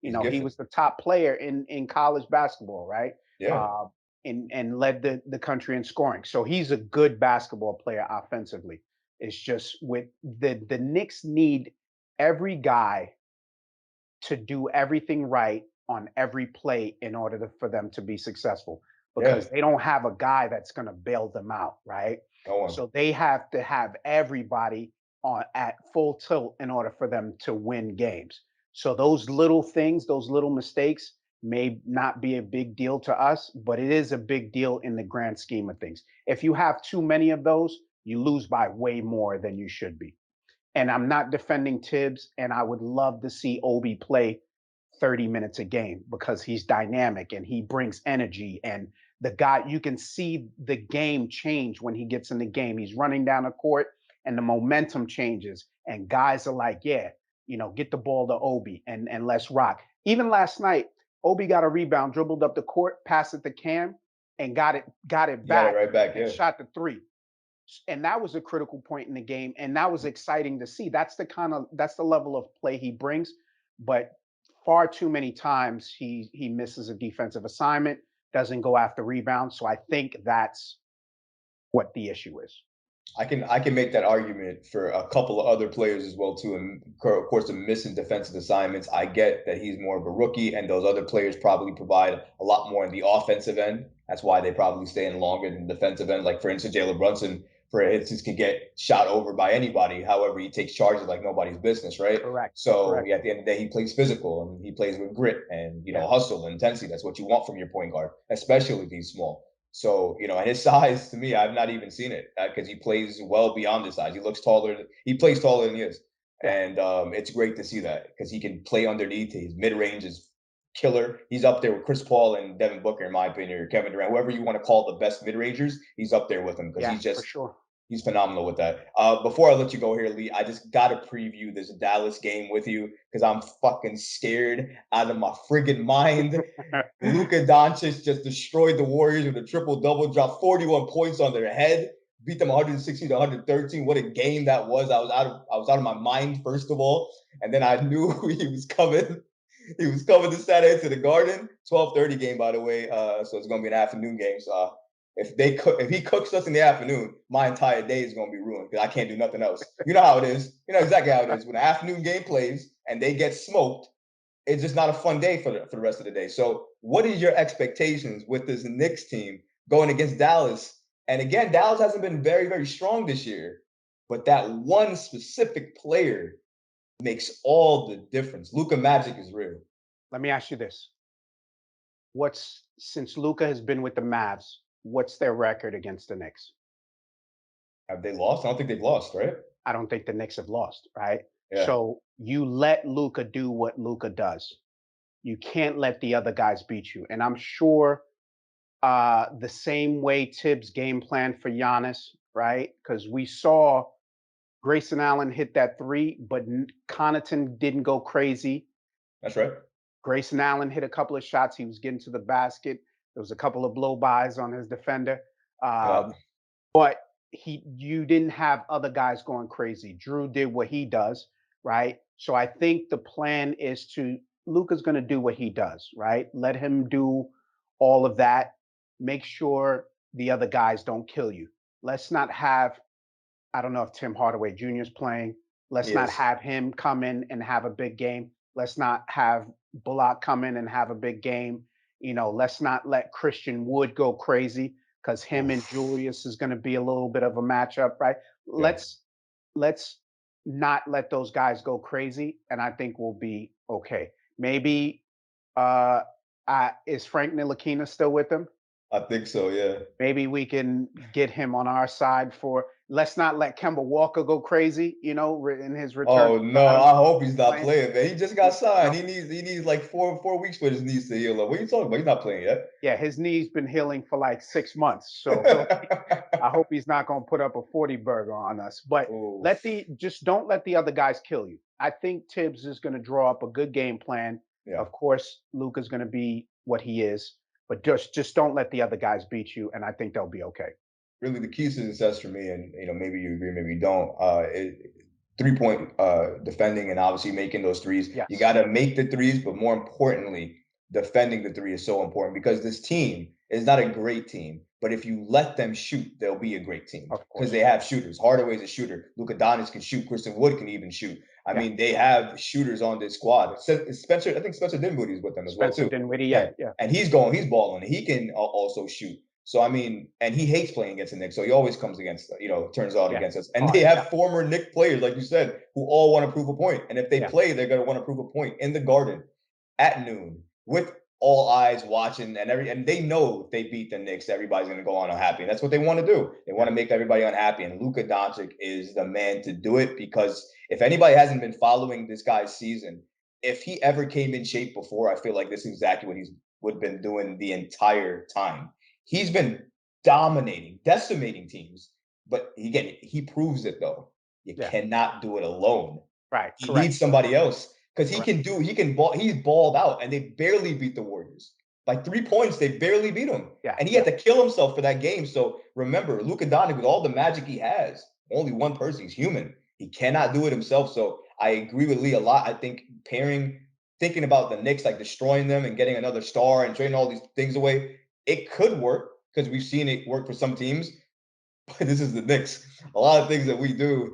he gifted. was the top player in college basketball, right? Yeah. Uh, and led the country in scoring. So he's a good basketball player offensively. It's just with the Knicks need every guy to do everything right on every play in order for them to be successful Yeah. because they don't have a guy that's going to bail them out, right? No one. So they have to have everybody on at full tilt in order for them to win games. So those little things, those little mistakes may not be a big deal to us, but it is a big deal in the grand scheme of things. If you have too many of those, you lose by way more than you should be. And I'm not defending Tibbs, and I would love to see Obi play 30 minutes a game because he's dynamic and he brings energy. And the guy, you can see the game change when he gets in the game. He's running down the court and the momentum changes. And guys are like, yeah, get the ball to Obi and let's rock. Even last night, Obi got a rebound, dribbled up the court, passed it to Cam, and got it You got it back right back. and Yeah. shot the three. And that was a critical point in the game, and that was exciting to see. That's the level of play he brings, but far too many times he misses a defensive assignment, doesn't go after rebounds. So I think that's what the issue is. I can make that argument for a couple of other players as well too, and of course the missing defensive assignments. I get that he's more of a rookie, and those other players probably provide a lot more in the offensive end. That's why they probably stay in longer than the defensive end. Like for instance, Jalen Brunson, for instance, can get shot over by anybody. However, he takes charges like nobody's business, right? Correct. So Correct. yeah, at the end of the day, he plays physical and he plays with grit and Yeah. hustle and intensity. That's what you want from your point guard, especially if he's small. So, and his size to me, I've not even seen it because he plays well beyond his size. He looks taller. He plays taller than he is. Yeah. And it's great to see that because he can play underneath. His mid range is killer. He's up there with Chris Paul and Devin Booker, in my opinion, or Kevin Durant, whoever you want to call the best mid rangers. He's up there with him because Yeah, for sure. he's phenomenal with that. Before I let you go here, Lee, I just got to preview this Dallas game with you because I'm fucking scared out of my friggin' mind. Luka Doncic just destroyed the Warriors with a triple double, dropped 41 points on their head, beat them 160 to 113. What a game that was! I was out of my mind first of all, and then I knew he was coming. He was coming this Saturday to the Garden. 12:30 game, by the way. So it's gonna be an afternoon game. So if he cooks us in the afternoon, my entire day is gonna be ruined because I can't do nothing else. You know how it is. You know exactly how it is. When an afternoon game plays and they get smoked, it's just not a fun day for the rest of the day. So, what is your expectations with this Knicks team going against Dallas? And again, Dallas hasn't been very, very strong this year, but that one specific player makes all the difference. Luka Magic is real. Let me ask you this. What's Since Luca has been with the Mavs, what's their record against the Knicks? Have they lost? I don't think they've lost, right? I don't think the Knicks have lost, right? Yeah, So you let Luca do what Luca does. You can't let the other guys beat you. And I'm sure the same way Tibbs game plan for Giannis, right? Because we saw Grayson Allen hit that three, but Connaughton didn't go crazy. that's right. Grayson Allen hit a couple of shots. He was getting to the basket. There was a couple of blow-bys on his defender. Yeah, But you didn't have other guys going crazy. Drew did what he does, right? So I think the plan is to Luca's going to do what he does, right? Let him do all of that. Make sure the other guys don't kill you. Let's not have I don't know if Tim Hardaway Jr. is playing. he Let's not is. have him come in and have a big game. Let's not have Bullock come in and have a big game. Let's not let Christian Wood go crazy because him and Oof. Julius is going to be a little bit of a matchup, right? Yeah. Let's not let those guys go crazy, and I think we'll be okay. Maybe uh, is Frank Ntilikina still with them? I think so. Yeah. Maybe we can get him on our side for let's not let Kemba Walker go crazy, in his return Oh to no, Zion I hope he's not playing. playing, man. He just got You signed. know, He needs like four weeks for his knees to heal up. What are you talking about? He's not playing yet. yeah, his knee's been healing for like 6 months, so I hope he's not going to put up a 40 burger on us. But Oof. just don't let the other guys kill you. I think Tibbs is going to draw up a good game plan. Yeah. Of course, Luca's going to be what he is, but just don't let the other guys beat you, and I think they'll be okay. Really the key to success for me, and maybe you agree, maybe you don't. 3-point defending and obviously making those threes. You Yes, got to make the threes, but more importantly, defending the three is so important because this team is not a great team. But if you let them shoot, they'll be a great team of because course. they have shooters. Hardaway's a shooter. Luka Doncic can shoot. Kristen Wood can even shoot. I Yeah, mean, they have shooters on this squad. Spencer, I think Spencer Dinwiddie is with them as well Spencer too. Dinwiddie. Yeah, Yeah, yeah, and he's balling. He can also shoot. So I mean, and he hates playing against the Knicks, so he always comes against, turns out yeah. against us. And they Hard. Yeah, have former Knick players, like you said, who all want to prove a point. And if they yeah, play, they're going to want to prove a point in the Garden at noon with all eyes watching, and they know if they beat the Knicks, everybody's going to go on unhappy. And that's what they want to do. They want yeah. to make everybody unhappy. And Luka Doncic is the man to do it because if anybody hasn't been following this guy's season, if he ever came in shape before, I feel like this is exactly what he's would been doing the entire time. He's been dominating, decimating teams. But again, he proves it though. You Yeah. cannot do it alone. Right. He Correct. needs somebody else because Correct. he can ball. He's balled out, and they barely beat the Warriors. By 3 points, they barely beat him. Yeah, And he had to kill himself for that game. So remember, Luka Doncic, with all the magic he has, only one person, he's human. He cannot do it himself. So I agree with Lee a lot. I think thinking about the Knicks, like destroying them and getting another star and trading all these things away, it could work because we've seen it work for some teams. But this is the Knicks. A lot of things that we do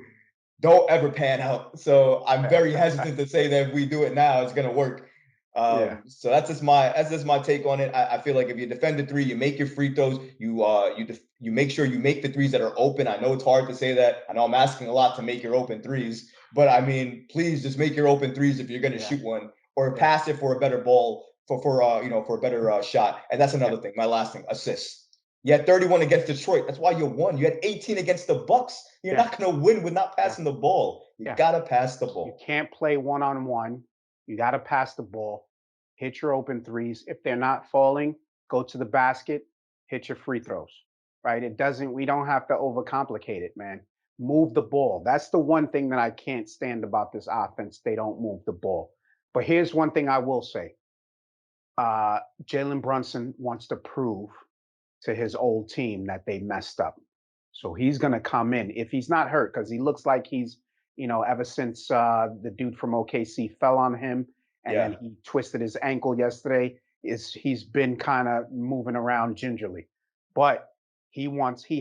don't ever pan out. So I'm very hesitant to say that if we do it now, it's going to work. So that's just my take on it. I feel like if you defend the three, you make your free throws, you make sure you make the threes that are open. I know it's hard to say that. I know I'm asking a lot to make your open threes, but I mean, please just make your open threes if you're going to shoot one, or pass it for a better ball for a better shot. And that's another thing. My last thing, assists. You had 31 against Detroit. That's why you won. You had 18 against the Bucks. You're not going to win with not passing the ball. You got to pass the ball. You can't play one-on-one. You got to pass the ball. Hit your open threes. If they're not falling, go to the basket, hit your free throws, right? We don't have to overcomplicate it, man. Move the ball. That's the one thing that I can't stand about this offense. They don't move the ball. But here's one thing I will say. Jalen Brunson wants to prove to his old team that they messed up. So he's going to come in. If he's not hurt, because he looks like he's, ever since the dude from OKC fell on him and then he twisted his ankle yesterday, he's been kind of moving around gingerly. But he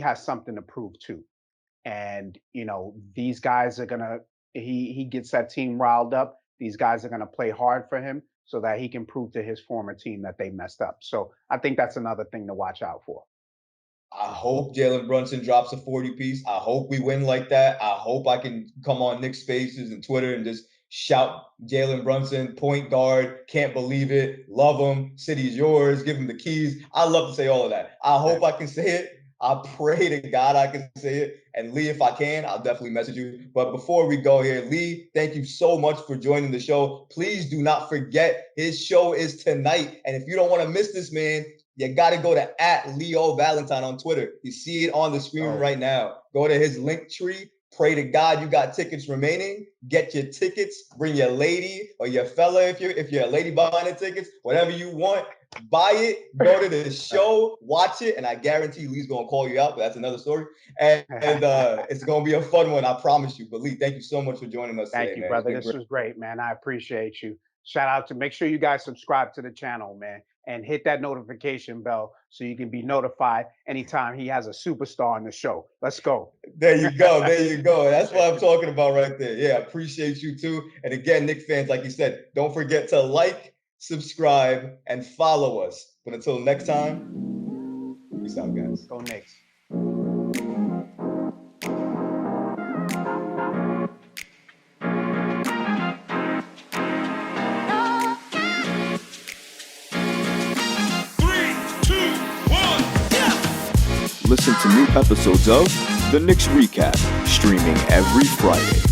has something to prove too. And, these guys are going to, he gets that team riled up. These guys are going to play hard for him so that he can prove to his former team that they messed up. So I think that's another thing to watch out for. I hope Jalen Brunson drops a 40-piece. I hope we win like that. I hope I can come on Knicks Spaces and Twitter and just shout Jalen Brunson, point guard, can't believe it, love him, city's yours, give him the keys. I love to say all of that. I hope I can say it. I pray to God I can say it. And Lee, if I can, I'll definitely message you. But before we go here, Lee, thank you so much for joining the show. Please do not forget, his show is tonight. And if you don't want to miss this, man, you got to go to @LeoValentine on Twitter. You see it on the screen right now. Go to his link tree. Pray to God you got tickets remaining. Get your tickets. Bring your lady or your fella if you're a lady buying the tickets. Whatever you want. Buy it, go to the show, watch it, and I guarantee Lee's gonna call you out, but that's another story. And it's gonna be a fun one, I promise you. But Lee, thank you so much for joining us today, Thank you, man. brother. This was great, man. I appreciate you. Shout out to make sure you guys subscribe to the channel, man, and hit that notification bell so you can be notified anytime he has a superstar on the show. Let's go. There you go. There you go. That's what I'm talking about right there. Yeah, I appreciate you too. And again, Knicks fans, like you said, don't forget to like, subscribe, and follow us. But until next time, peace out, guys. Go Knicks. Listen to new episodes of The Knicks Recap, streaming every Friday.